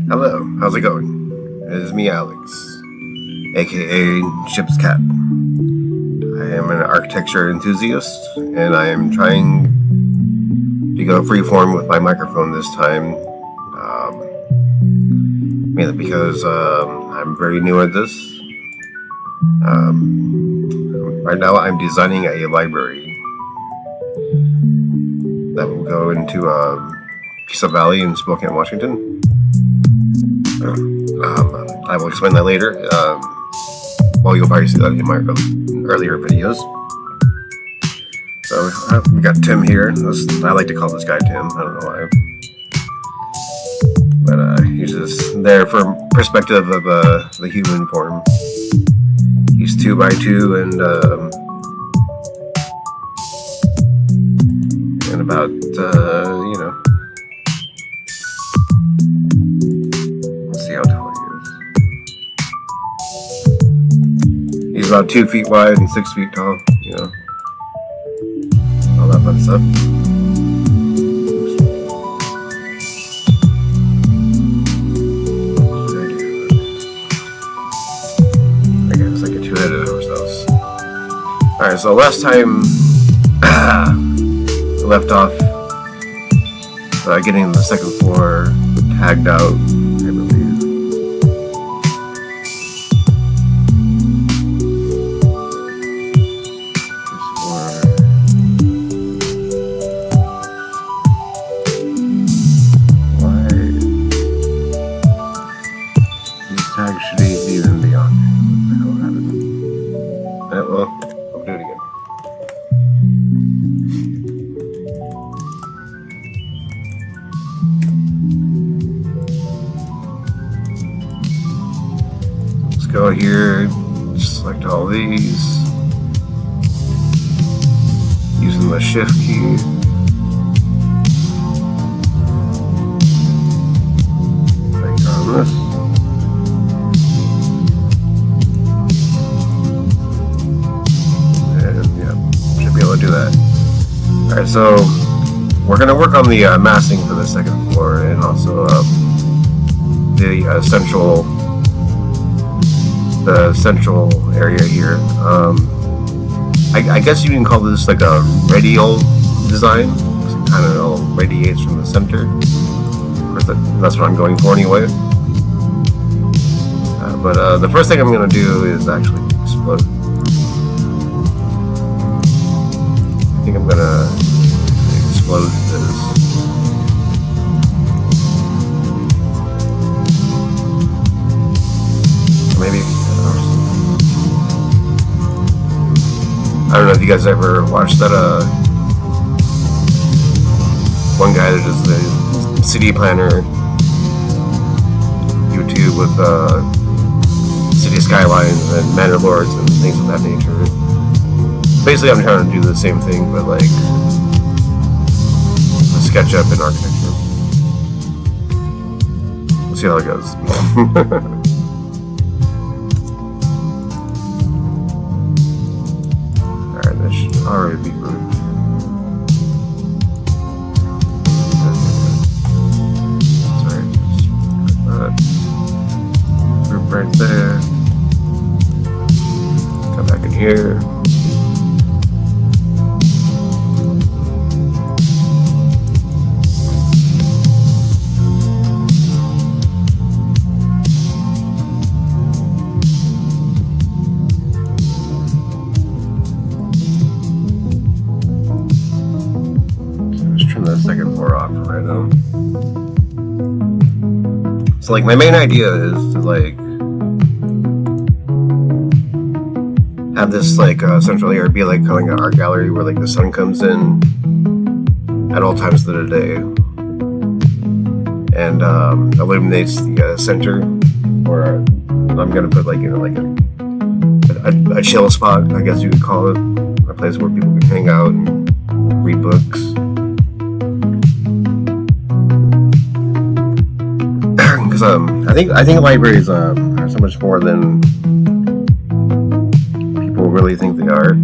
Hello, how's it going? It is me, Alex, aka Ship's Cat. I am an architecture enthusiast, and I am trying to go freeform with my microphone this time, mainly because I'm very new at this. Right now I'm designing a library that will go into Pisa Valley in Spokane, Washington. I will explain that later. Well, you'll probably see that in my earlier videos. So we got Tim here. I like to call this guy Tim. I don't know why. But he's just there for perspective of the human form. He's 2x2 and about let's see how tall he is. He's about 2 feet wide and 6 feet tall. All that fun stuff. Alright, so last time we left off getting the second floor tagged out, I believe. Why these tags should even be on? What the hell happened? Well, I'll do it again. Let's go here, select all these, using the shift key. Click on this. Do that. Alright, so we're going to work on the massing for the second floor and also the central area here. I guess you can call this like a radial design. It kind of all radiates from the center. Of course, that's what I'm going for anyway. But the first thing I'm going to do is actually explode. I think I'm gonna explode this. Maybe I don't know if you guys ever watched that one guy that does the city planner YouTube with city skylines and manor lords and things of that nature. Basically, I'm trying to do the same thing, but like SketchUp in architecture. We'll see how it goes. Alright, that should already be good. Sorry, just put that group right there. Come back in here. Second floor off right now. So like my main idea is to like have this like central area be like kind of an art gallery where like the sun comes in at all times of the day and illuminates the center. Or I'm gonna put like like a chill spot, I guess you could call it, a place where people can hang out and read books. I think libraries are so much more than people really think they are.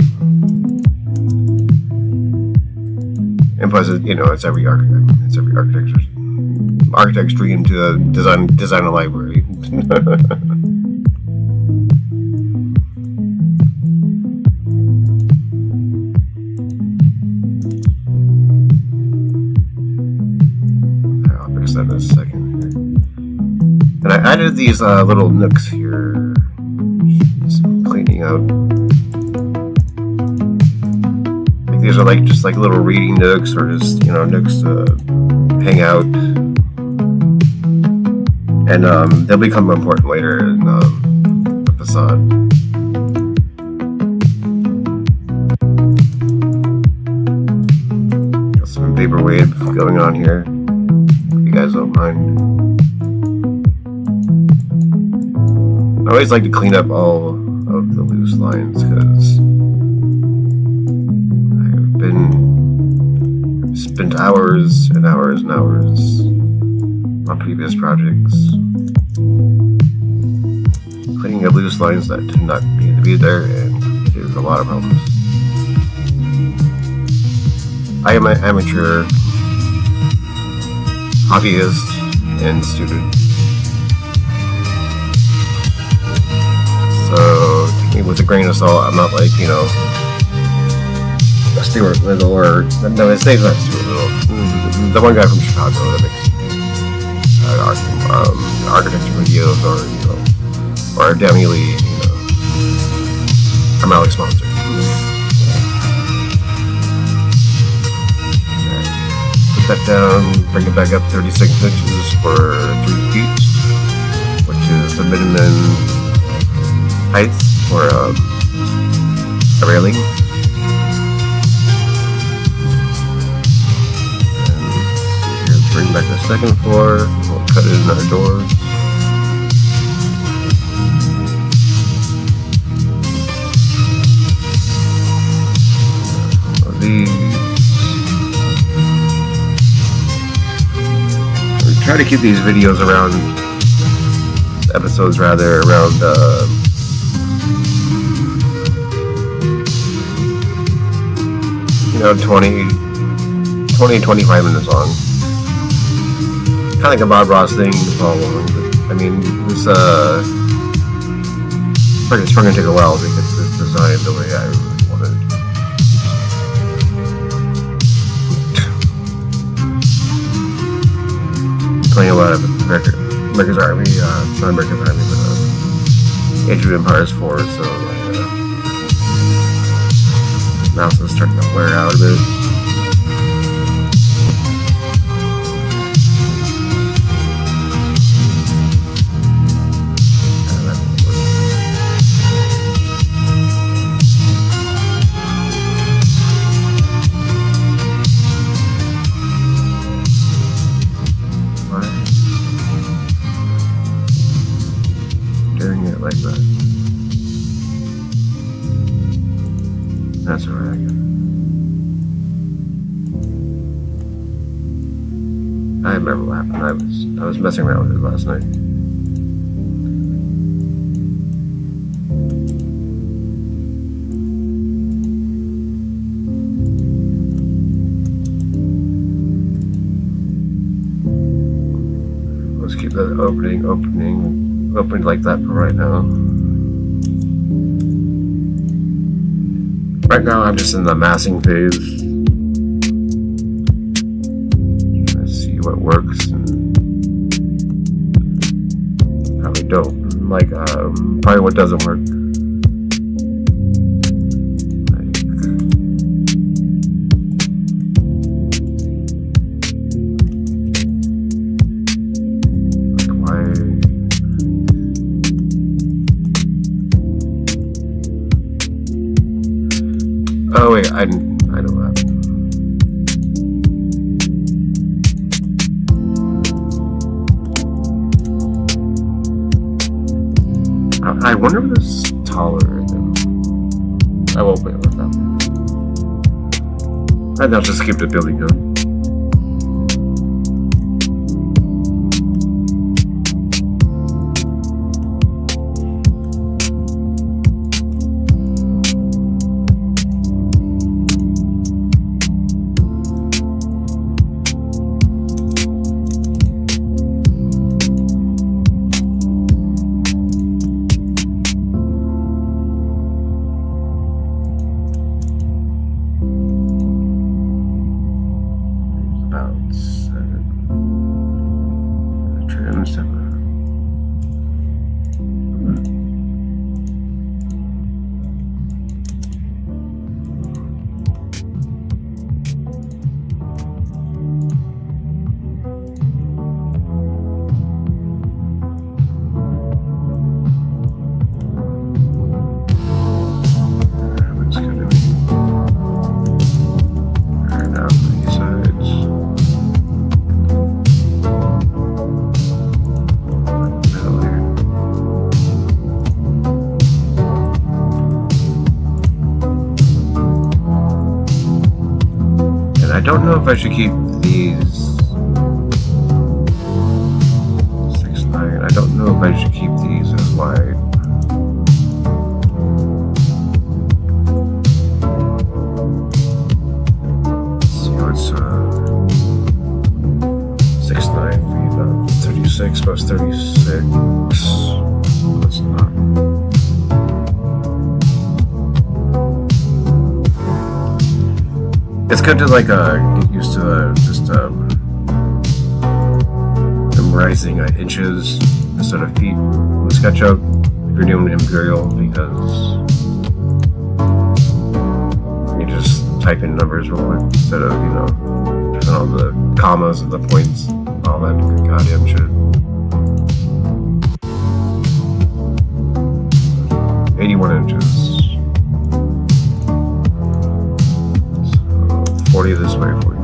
And plus, it's every architecture architect's dream to design a library. I'll fix that in a second. And I added these little nooks here. Some cleaning out. Like these are just like little reading nooks, or just nooks to hang out. And they'll become important later in the facade. Got some Vaporwave going on here, if you guys don't mind. I always like to clean up all of the loose lines because I've spent hours and hours and hours on previous projects cleaning up loose lines that did not need to be there, and there's a lot of problems. I am an amateur hobbyist and student, so take me with a grain of salt. I'm not like Stuart Little, or no, his name's not Stuart Little, the one guy from Chicago that makes architecture videos, or Demi Lee. I'm Alex Monster. Put that down, bring it back up 36 inches for 3 feet, which is the minimum height for a railing. Bring back the second floor, we'll cut it in our doors. These. We try to keep these videos around, episodes rather, around 20-25 minutes long. Kind of like a Bob Ross thing to follow along, but I mean, this it's going to take a while to get this designed the way I really wanted it. Playing a lot of America's Army, not America's Army, but Age of Empires 4, so my mouse is starting to wear out a bit. Like that. That's alright. I remember what happened. I was messing around with it last night. Let's keep that open like that for right now. Right now I'm just in the massing phase. Trying to see what works and probably don't. Like probably what doesn't work. Oh wait, I know that. I wonder if this is taller than... I won't play with that. And I'll just keep the building going. I don't know if I should keep these. 6-9. I don't know if I should keep these as wide. Let's see what's 6-9 be about 36 plus 36. Let's not. It's good to like get used to just memorizing inches instead of feet with SketchUp if you're doing Imperial, because you just type in numbers real quick instead of putting all the commas and the points, all that goddamn shit. 81 inches. 40 this way, 40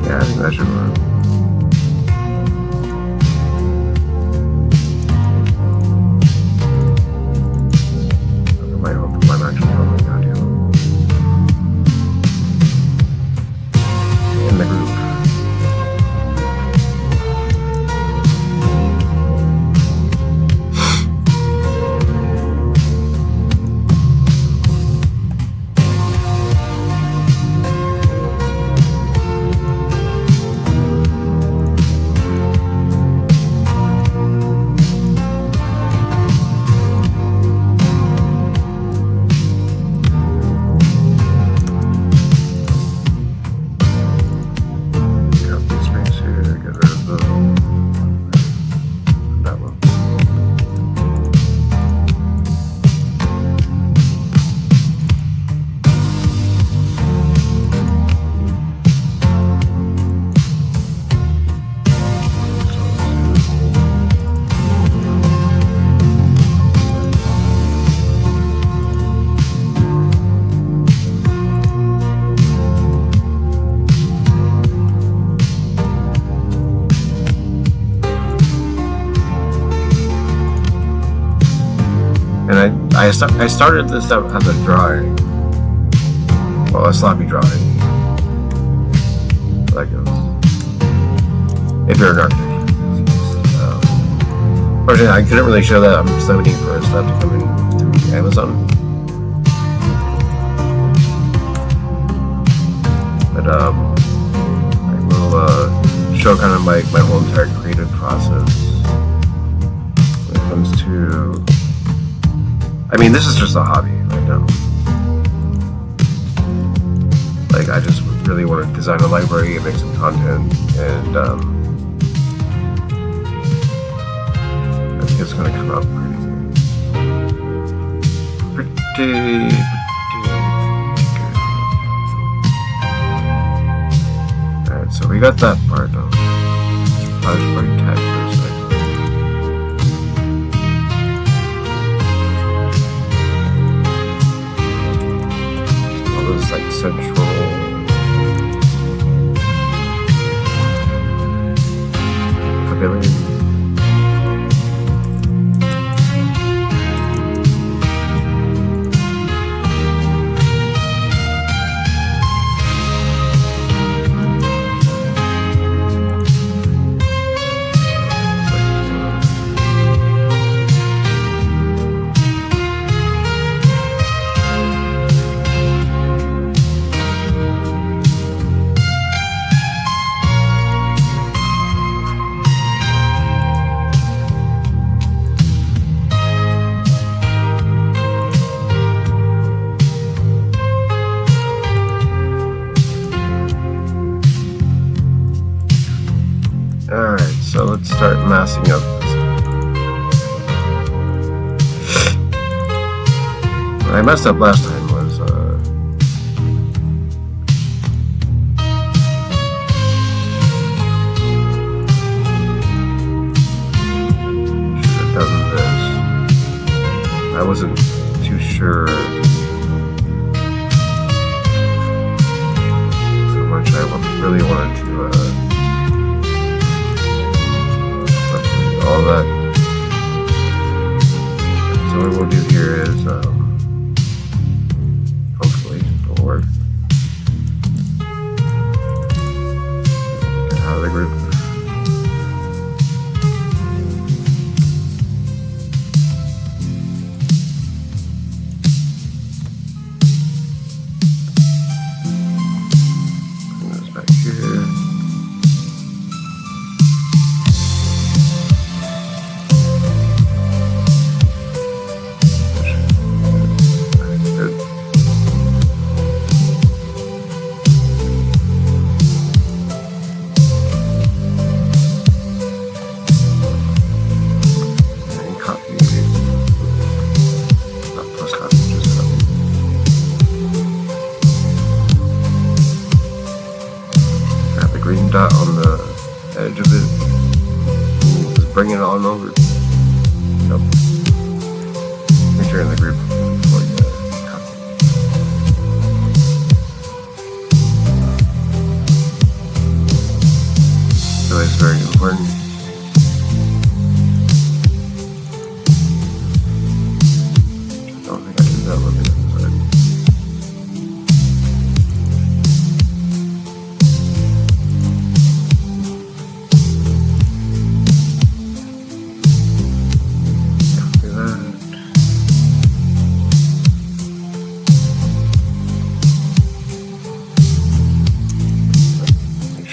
that. That should work. I might hope I'm actually filming audio in the group. And I started this out as a drawing. Well, a sloppy drawing. That goes. If you're an architect. Unfortunately, I couldn't really show that. I'm still waiting for stuff to come in through Amazon. But I will show kind of my whole entire creative process when it comes to. I mean, this is just a hobby right now. Like, I just really want to design a library and make some content, and I think it's going to come out pretty good. Alright, so we got that part done. I was pretty tight for a second. Like central pavilion. Alright, so let's start massing up this. What I messed up last time was wasn't too sure how much I really wanted to all that. So what we'll do here is hopefully it'll work. Get out of the group. Dot on the edge of it. Just bring it on over. Nope. Make sure you're in the group before you copy. So it's very important. I don't think I did that one.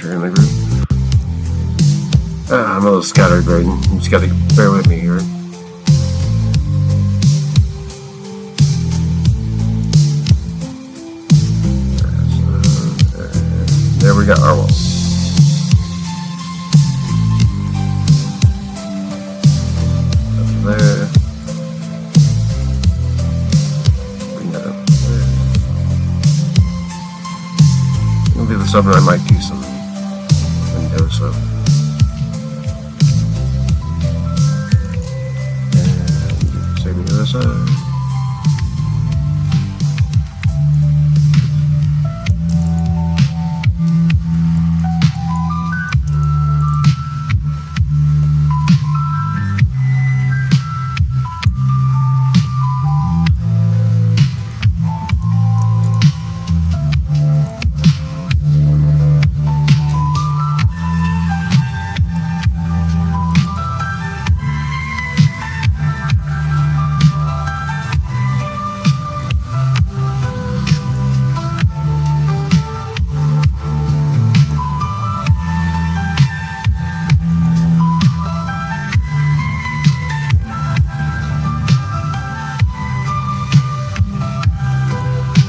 In the group. I'm a little scattered, right? You just gotta bear with me here. There we got our wall. Up there. Bring that up there. Maybe the sub I might do some windows up. And same to the other side.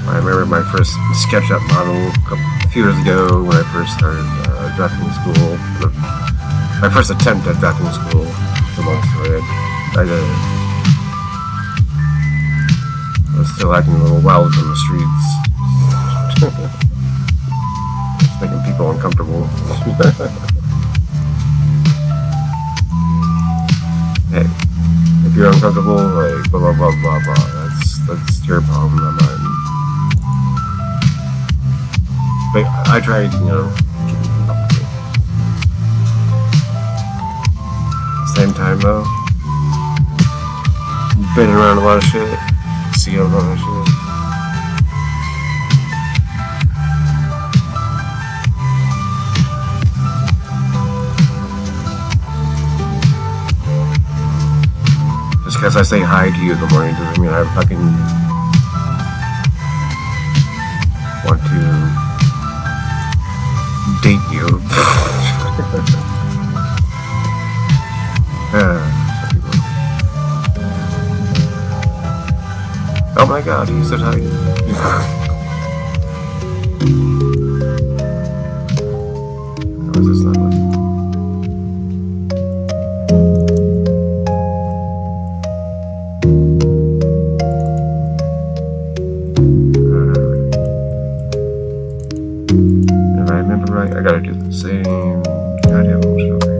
I remember my first SketchUp model a few years ago when I first started drafting school. My first attempt at drafting school, the long story. I was still acting a little wild on the streets. Just making people uncomfortable. Hey, if you're uncomfortable, like blah blah blah blah blah, that's your problem, not mine. But I tried, keep it comfortable. Same time though, been around a lot of shit, see a lot of shit. Just because I say hi to you in the morning doesn't mean I fucking want to date you. Oh my god, he said hi. How is this not working? If I remember right, I gotta do the same goddamn motion over here.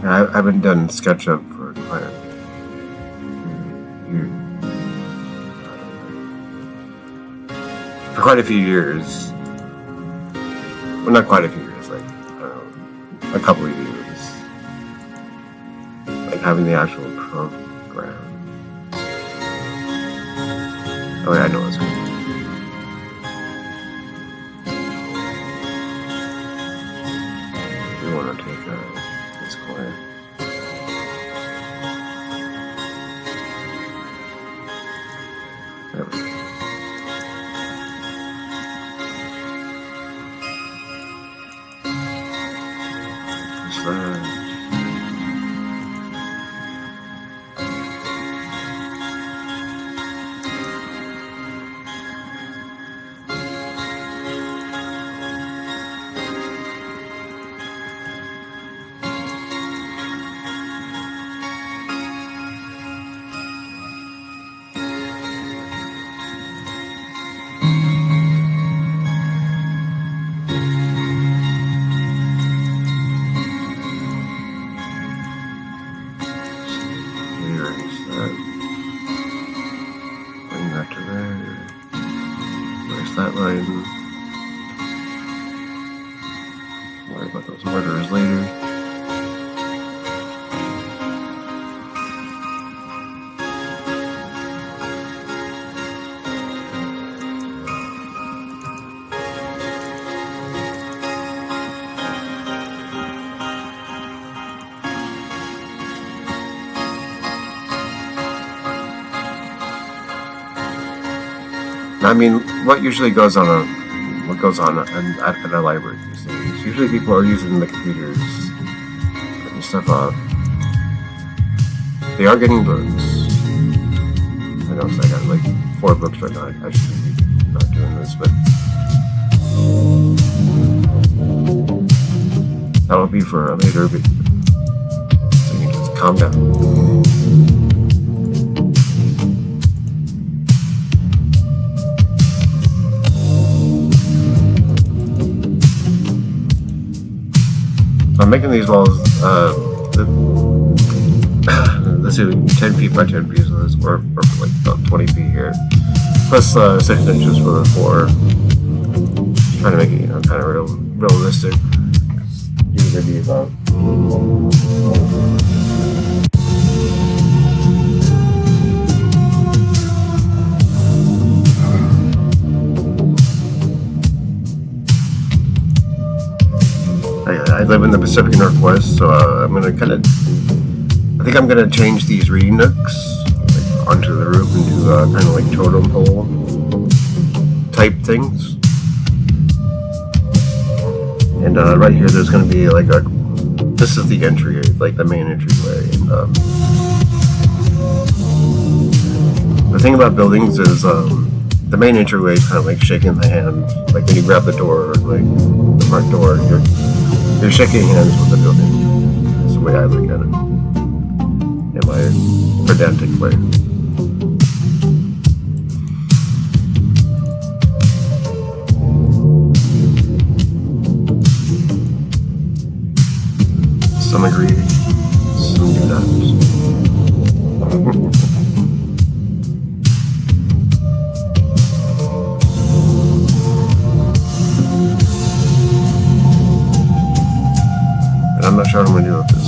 I haven't done SketchUp for quite a few for quite a few years. Well, not quite a few years, like, I don't know, a couple of years. Like having the actual program. Oh yeah, I know it's good. We want to take this corner. There we go. Just that. Bring that to there. There's that line. Worry about those murderers later. I mean, what goes on at a library these days? Usually people are using the computers, putting stuff up. They are getting books. I know, so I got like 4 books right now. I should be not doing this, but that will be for a later video. So you can just calm down. I'm making these walls, let's see, 10 feet by 10 feet, so this, or like about 20 feet here, plus 6 inches for the floor. Just trying to make it, kind of realistic. It's going to be about I live in the Pacific Northwest, so I'm gonna I think I'm gonna change these reading nooks onto the roof and do kind of like totem pole type things. And right here, there's gonna be like this is the entry, like the main entryway. And the thing about buildings is the main entryway is kind of like shaking the hand, like when you grab the door, like the front door, you're shaking hands with the building. That's the way I look at it, in my pedantic way. Some agree, some do not. I'm not sure what I'm going to do with this.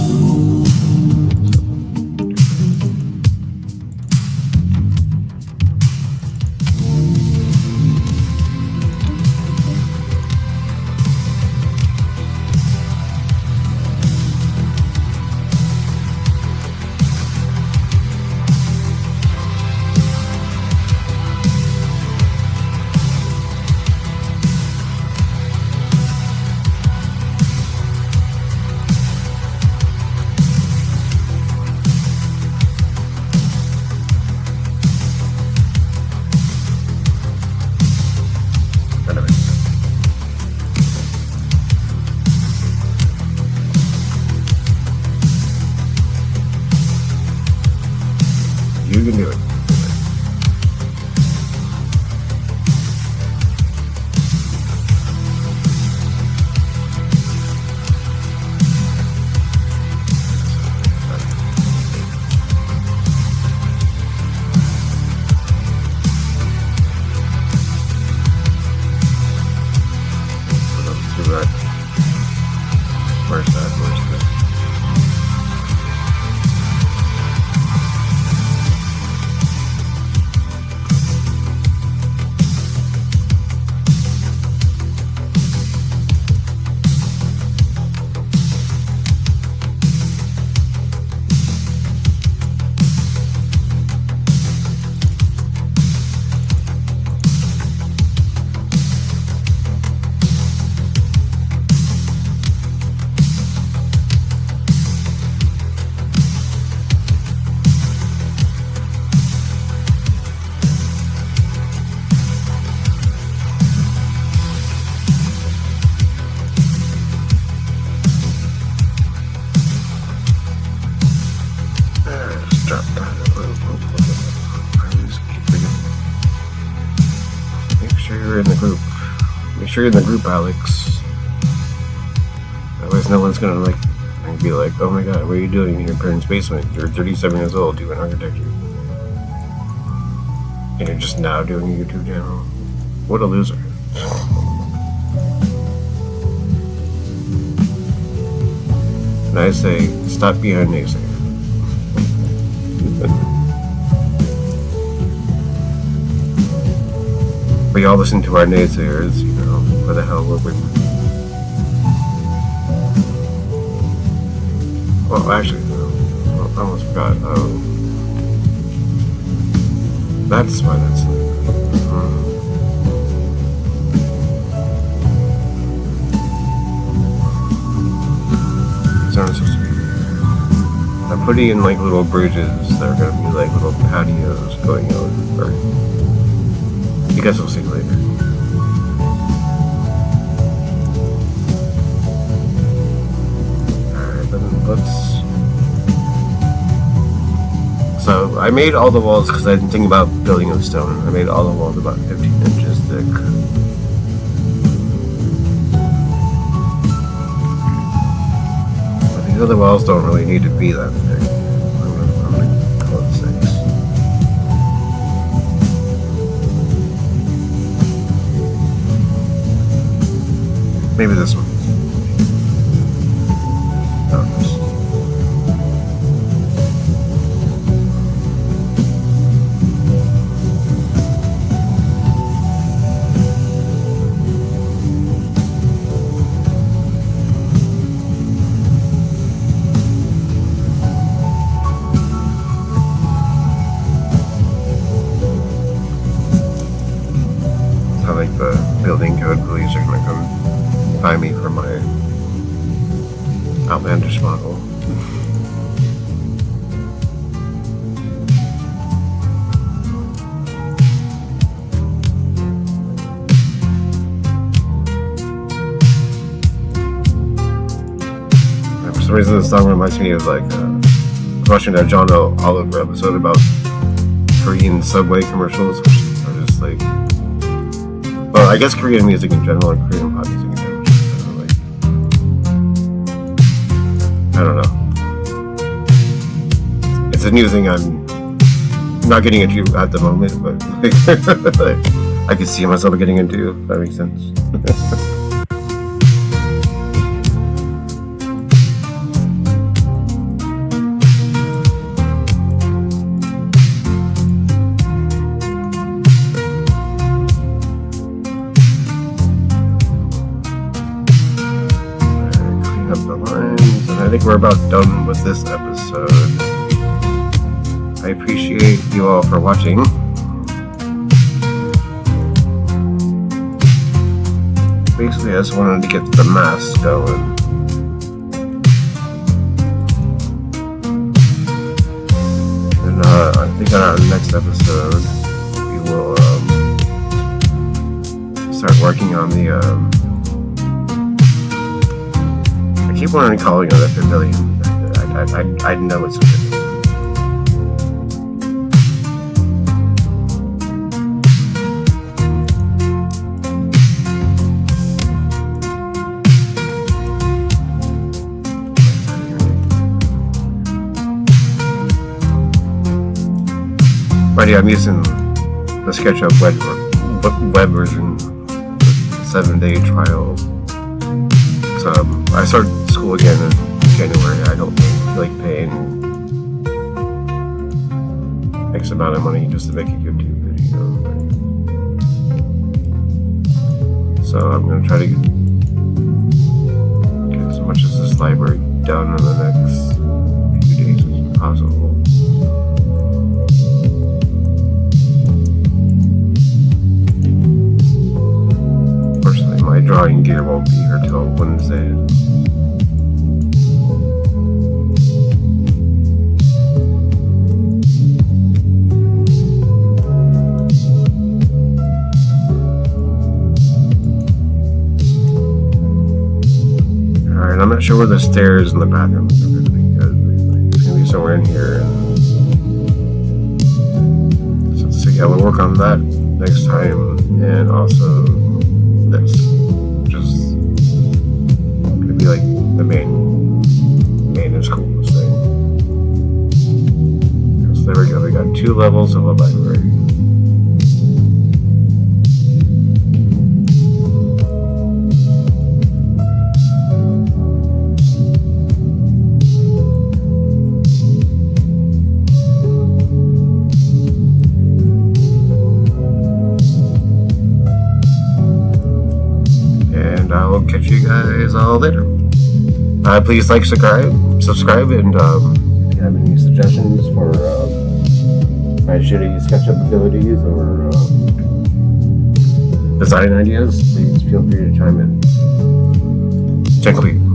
sure you're in the group. Make sure you're in the group, Alex. Otherwise, no one's gonna be like, oh my god, what are you doing in your parents' basement? You're 37 years old doing architecture. And you're just now doing a YouTube channel. What a loser. And I say, stop being a naysayer. We all listen to our naysayers, you know, what the hell we're with. Well, actually, no. I almost forgot. That's why that's like. I'm putting in like little bridges that are gonna be like little patios going out, or you guys will see later. Alright, then let's. So I made all the walls because I didn't think about building of stone. I made all the walls about 15 inches thick. The other walls don't really need to be that thick. I'm gonna call it 6. Maybe this one. No, the building code police are gonna come find me for my outlandish model. And for some reason this song reminds me of like watching that John Oliver episode about Korean subway commercials, which are just like, well, I guess Korean music in general, or Korean pop music in general, just kind of like, I don't know. It's a new thing I'm not getting into at the moment, but like, I could see myself getting into, if that makes sense. I think we're about done with this episode. I appreciate you all for watching. Basically, I just wanted to get the mask going. And I think on our next episode, we will start working on the I keep wanting to call it a pavilion. I know it's a pavilion. Right, yeah, I'm using the SketchUp web version, the 7-day trial. So I started school again in January. I don't feel like paying X amount of money just to make a YouTube video. So I'm going to try to get as much as this library done in the next few days as possible. Unfortunately, my drawing gear won't be here till Wednesday. I'm not sure where the stairs and the bathroom are going to be. It's going to be somewhere in here. So yeah, we'll work on that next time. And also also this, which is gonna be like the main is coolest thing. So there we go. We got 2 levels of a library. And I will catch you guys all later. Please like, subscribe, and if you have any suggestions for my shitty SketchUp abilities or design ideas, please feel free to chime in. Dziękuję.